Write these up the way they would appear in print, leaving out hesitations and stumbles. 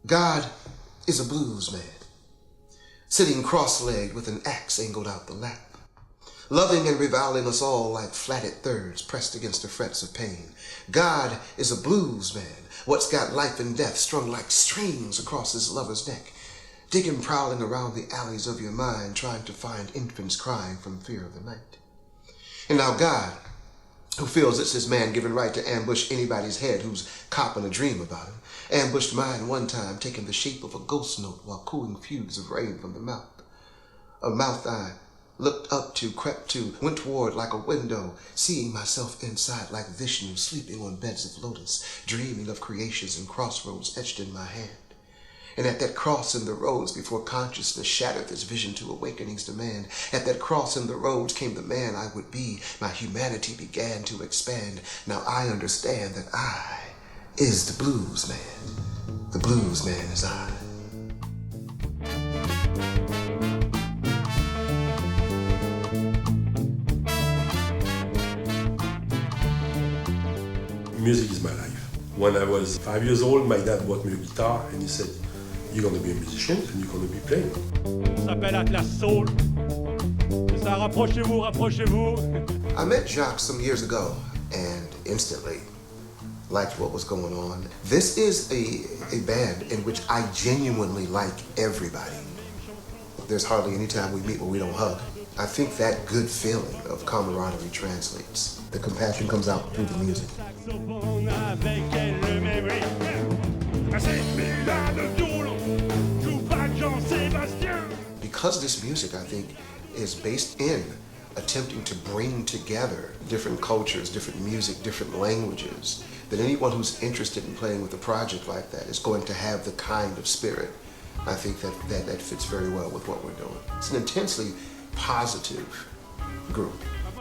God is a blues man, sitting cross-legged with an axe angled out the lap, loving and reviling us all like flatted thirds pressed against the frets of pain. God is a blues man, what's got life and death strung like strings across his lover's neck, digging, prowling around the alleys of your mind, trying to find infants crying from fear of the night. And now God, who feels it's his man-given right to ambush anybody's head who's copping a dream about him, ambushed mine one time, taking the shape of a ghost note while cooing fugues of rain from the mouth. A mouth I looked up to, crept to, went toward like a window, seeing myself inside like Vishnu, sleeping on beds of lotus, dreaming of creations and crossroads etched in my hand. And at that cross in the roads before consciousness shattered this vision to awakening's demand, at that cross in the roads came the man I would be. My humanity began to expand. Now I understand that I is the blues man. The blues man is I. Music is my life. When I was 5 years old, my dad bought me a guitar and he said, "You're going to be a musician and you're going to be playing." Ça s'appelle la classe soul. C'est ça, rapprochez-vous, rapprochez-vous. I met Jacques some years ago and instantly liked what was going on. This is a band in which I genuinely like everybody. There's hardly any time we meet where we don't hug. I think that good feeling of camaraderie translates. The compassion comes out through the music. Because this music, I think, is based in attempting to bring together different cultures, different music, different languages, that anyone who's interested in playing with a project like that is going to have the kind of spirit. I think that fits very well with what we're doing. It's an intensely positive group.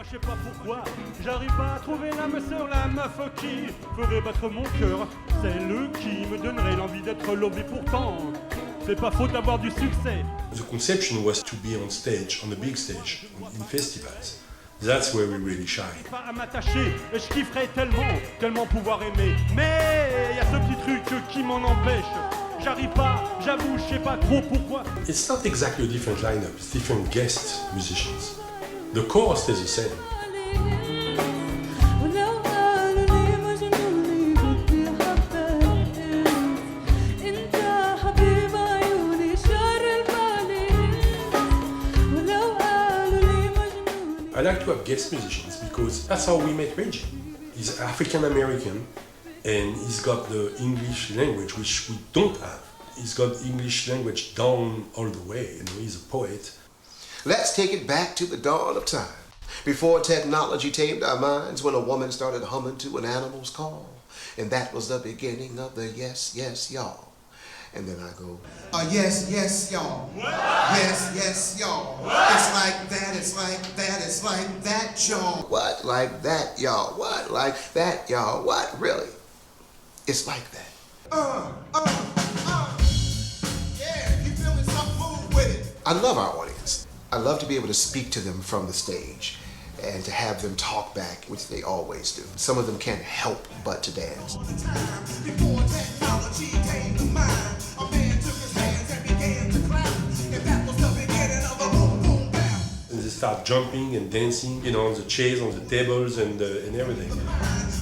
Je sais pas pourquoi, j'arrive pas à trouver l'âme sœur, la meuf qui ferait battre mon cœur, celle qui me donnerait l'envie d'être lové pourtant. C'est pas faute d'avoir du succès. The conception was to be on stage, on a big stage, in festivals. That's where we really shine. Pas à m'attacher, et je kifferais tellement pouvoir aimer. Mais y a ce petit truc qui m'en empêche. J'arrive pas, j'avoue, je sais pas trop pourquoi. It's not exactly a different lineup, it's different guest musicians. The core stays the same. I like to have guest musicians because that's how we met Reggie. He's African American and he's got the English language, which we don't have. He's got English language down all the way, he's a poet. Let's take it back to the dawn of time, before technology tamed our minds, when a woman started humming to an animal's call. And that was the beginning of the yes, yes, y'all. And then I go, yes, yes, y'all. What? Yes, yes, y'all. What? It's like that, it's like that, it's like that, y'all. What, like that, y'all? What, like that, y'all? What, really? It's like that. Yeah, you feeling something, move with it. I love our audience. I love to be able to speak to them from the stage and to have them talk back, which they always do. Some of them can't help but to dance. Before technology came to mind, a man took his hands and began to clap. And that was the beginning of a boom, boom, bap. And they start jumping and dancing, on the chairs, on the tables and everything.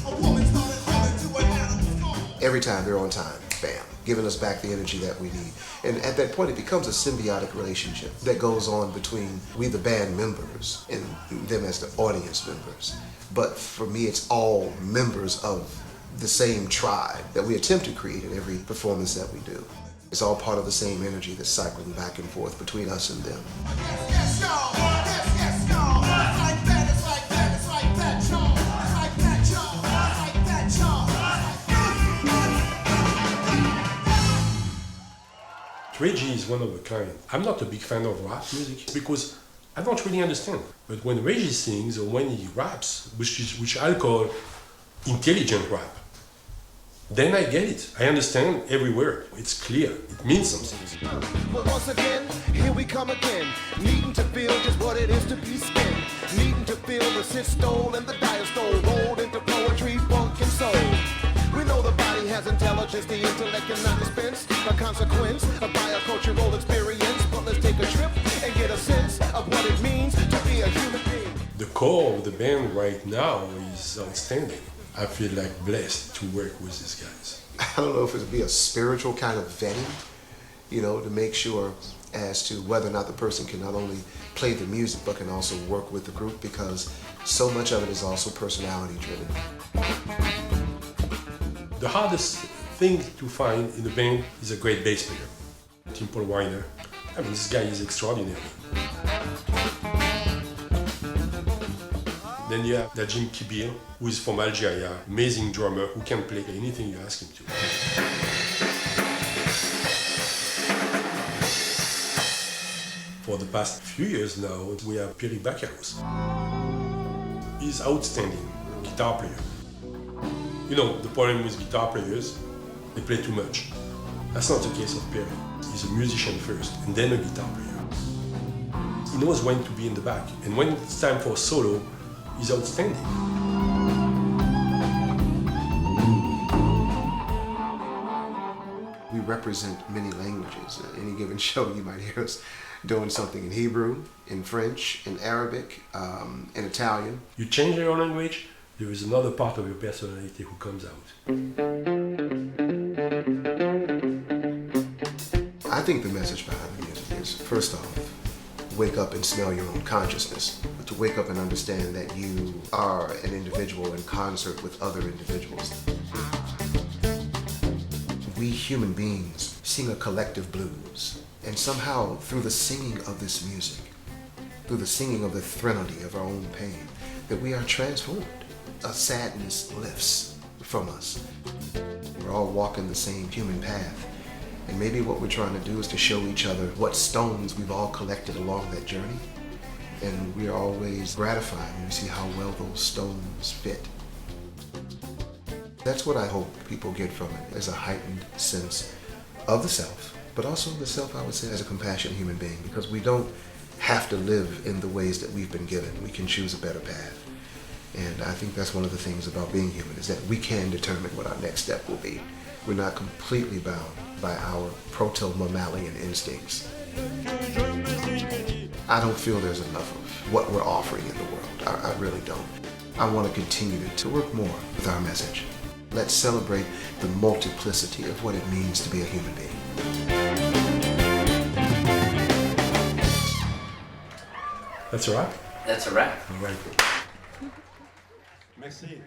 A woman started humming to an animal's call. Every time they're on time, bam, giving us back the energy that we need. And at that point, it becomes a symbiotic relationship that goes on between we, the band members, and them as the audience members. But for me, it's all members of the same tribe that we attempt to create in every performance that we do. It's all part of the same energy that's cycling back and forth between us and them. Yes, yes, y'all. Yes, yes, y'all. It's like that, it's like that, it's like that, y'all. It's like that, y'all. It's like that, y'all. Reggie is one of a kind. I'm not a big fan of rap music because I don't really understand. But when Reggie sings or when he raps, which I call intelligent rap, then I get it. I understand every word. It's clear. It means something. But once again, here we come again, needing to feel just what it is to be spent, needing to feel the systole and the diastole rolled into poetry, funk and soul. We know the body has intelligence, the intellect cannot dispense. A consequence of biocultural experience. But let's take a trip and get a sense of what it means to be a human being. The core of the band right now is outstanding. I feel like blessed to work with these guys. I don't know if it would be a spiritual kind of vetting, you know, to make sure as to whether or not the person can not only play the music but can also work with the group, because so much of it is also personality driven. The hardest thing to find in the band is a great bass player, Tim Paul Weiner. I mean, this guy is extraordinary. Then you have Najim Kibir, who is from Algeria, amazing drummer who can play anything you ask him to. For the past few years now, we have Piri Bakaros. He's outstanding guitar player. You know, the problem with guitar players, they play too much. That's not the case of Piri. He's a musician first, and then a guitar player. He knows when to be in the back, and when it's time for a solo, he's outstanding. We represent many languages. At any given show, you might hear us doing something in Hebrew, in French, in Arabic, in Italian. You change your language, there is another part of your personality who comes out. I think the message behind the music is, first off, wake up and smell your own consciousness. To wake up and understand that you are an individual in concert with other individuals. We human beings sing a collective blues, and somehow through the singing of this music, through the singing of the threnody of our own pain, that we are transformed. A sadness lifts from us. We're all walking the same human path, and maybe what we're trying to do is to show each other what stones we've all collected along that journey. And we are always gratified when we see how well those stones fit. That's what I hope people get from it, is a heightened sense of the self, but also the self, I would say, as a compassionate human being, because we don't have to live in the ways that we've been given. We can choose a better path. And I think that's one of the things about being human, is that we can determine what our next step will be. We're not completely bound by our proto-mammalian instincts. I don't feel there's enough of what we're offering in the world. I really don't. I want to continue to work more with our message. Let's celebrate the multiplicity of what it means to be a human being. That's a wrap? That's a wrap. All right. Merci.